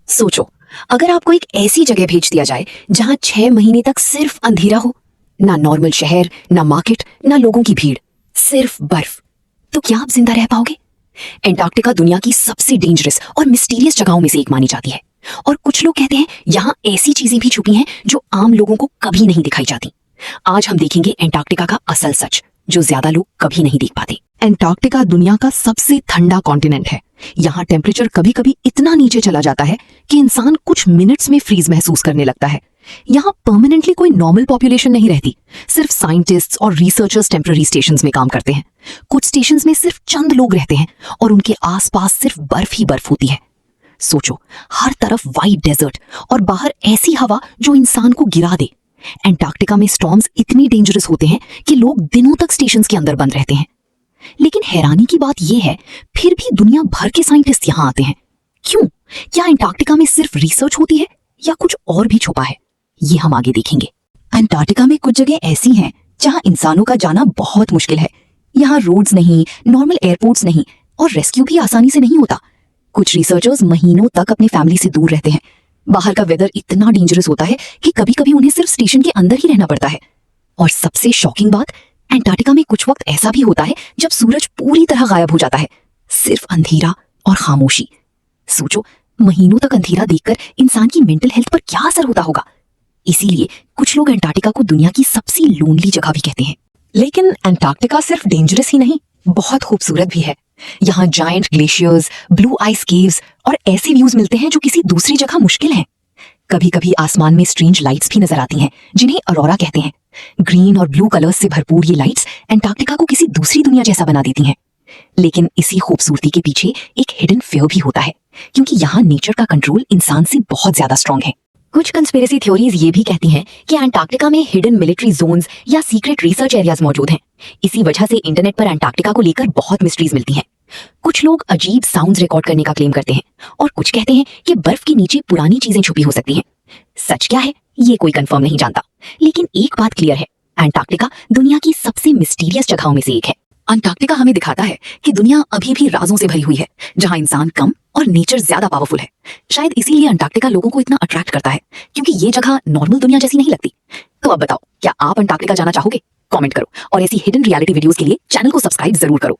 सोचो, अगर आपको एक ऐसी जगह भेज दिया जाए जहां 6 महीने तक सिर्फ अंधेरा हो, ना नॉर्मल शहर, ना मार्केट, ना लोगों की भीड़, सिर्फ बर्फ, तो क्या आप जिंदा रह पाओगे? एंटार्क्टिका दुनिया की सबसे डेंजरस और मिस्टीरियस जगहों में से एक मानी जाती है। और कुछ लोग कहते हैं यहाँ ऐसी चीजें भी छुपी हैं जो आम लोगों को कभी नहीं दिखाई जाती। आज हम देखेंगे एंटार्क्टिका का असल सच, जो ज्यादा लोग कभी नहीं देख पाते। एंटार्क्टिका दुनिया का सबसे ठंडा कॉन्टिनेंट है। यहाँ टेम्परेचर कभी कभी इतना नीचे चला जाता है कि इंसान कुछ मिनट्स में फ्रीज महसूस करने लगता है। यहाँ परमानेंटली कोई नॉर्मल पॉपुलेशन नहीं रहती, सिर्फ साइंटिस्ट्स और रिसर्चर्स टेम्पररी स्टेशंस में काम करते हैं। कुछ स्टेशंस में सिर्फ चंद लोग रहते हैं और उनके आसपास सिर्फ बर्फ ही बर्फ होती है। सोचो, हर तरफ वाइट डेजर्ट और बाहर ऐसी हवा जो इंसान को गिरा दे। एंटार्क्टिका में स्टॉर्म्स इतनी डेंजरस होते हैं कि लोग दिनों तक स्टेशंस के अंदर बंद रहते हैं। लेकिन हैरानी की बात यह है, फिर भी दुनिया भर के साइंटिस्ट यहाँ आते हैं। क्यों? क्या एंटार्क्टिका में सिर्फ रिसर्च होती है या कुछ और भी छुपा है? ये हम आगे देखेंगे। एंटार्क्टिका में कुछ जगह ऐसी हैं जहाँ इंसानों का जाना बहुत मुश्किल है। यहाँ रोड्स नहीं, नॉर्मल एयरपोर्ट्स नहीं और रेस्क्यू भी आसानी से नहीं होता। कुछ रिसर्चर्स महीनों तक अपनी फैमिली से दूर रहते हैं। बाहर का वेदर इतना डेंजरस होता है कि कभी कभी उन्हें सिर्फ स्टेशन के अंदर ही रहना पड़ता है। और सबसे शॉकिंग बात, एंटार्क्टिका में कुछ वक्त ऐसा भी होता है जब सूरज पूरी तरह गायब हो जाता है, सिर्फ अंधेरा और खामोशी। सोचो, महीनों तक अंधेरा देखकर इंसान की मेंटल हेल्थ पर क्या असर होता होगा। इसीलिए कुछ लोग एंटार्क्टिका को दुनिया की सबसे लोनली जगह भी कहते हैं। लेकिन एंटार्क्टिका सिर्फ डेंजरस ही नहीं, बहुत खूबसूरत भी है। यहाँ giant glaciers, blue eyes caves और ऐसे व्यूज मिलते हैं जो किसी दूसरी जगह मुश्किल हैं। कभी कभी आसमान में स्ट्रेंज लाइट्स भी नजर आती हैं, जिन्हें अरोरा कहते हैं। ग्रीन और ब्लू कलर्स से भरपूर ये लाइट्स एंटार्क्टिका को किसी दूसरी दुनिया जैसा बना देती हैं। लेकिन इसी खूबसूरती के पीछे एक हिडन फेयर भी होता है, क्योंकि यहाँ नेचर का कंट्रोल इंसान से बहुत ज्यादा स्ट्रांग है। कुछ कंस्पिरेसी थ्योरीज ये भी कहती हैं कि एंटार्क्टिका में हिडन मिलिट्री जोन्स या सीक्रेट रिसर्च एरियाज मौजूद हैं। इसी वजह से इंटरनेट पर एंटार्क्टिका को लेकर बहुत मिस्ट्रीज मिलती हैं। कुछ लोग अजीब साउंड्स रिकॉर्ड करने का क्लेम करते हैं और कुछ कहते हैं कि बर्फ के नीचे पुरानी चीजें छुपी हो सकती हैं। सच क्या है, ये कोई कंफर्म नहीं जानता, लेकिन एक बात क्लियर है, एंटार्क्टिका दुनिया की सबसे मिस्टीरियस जगहों में से एक है। अंटार्कटिका हमें दिखाता है कि दुनिया अभी भी राजों से भरी हुई है, जहां इंसान कम और नेचर ज्यादा पावरफुल है। शायद इसीलिए अंटार्कटिका लोगों को इतना अट्रैक्ट करता है, क्योंकि ये जगह नॉर्मल दुनिया जैसी नहीं लगती। तो अब बताओ, क्या आप अंटार्कटिका जाना चाहोगे? कमेंट करो और ऐसी हिडन रियलिटी वीडियोस के लिए चैनल को सब्सक्राइब जरूर करो।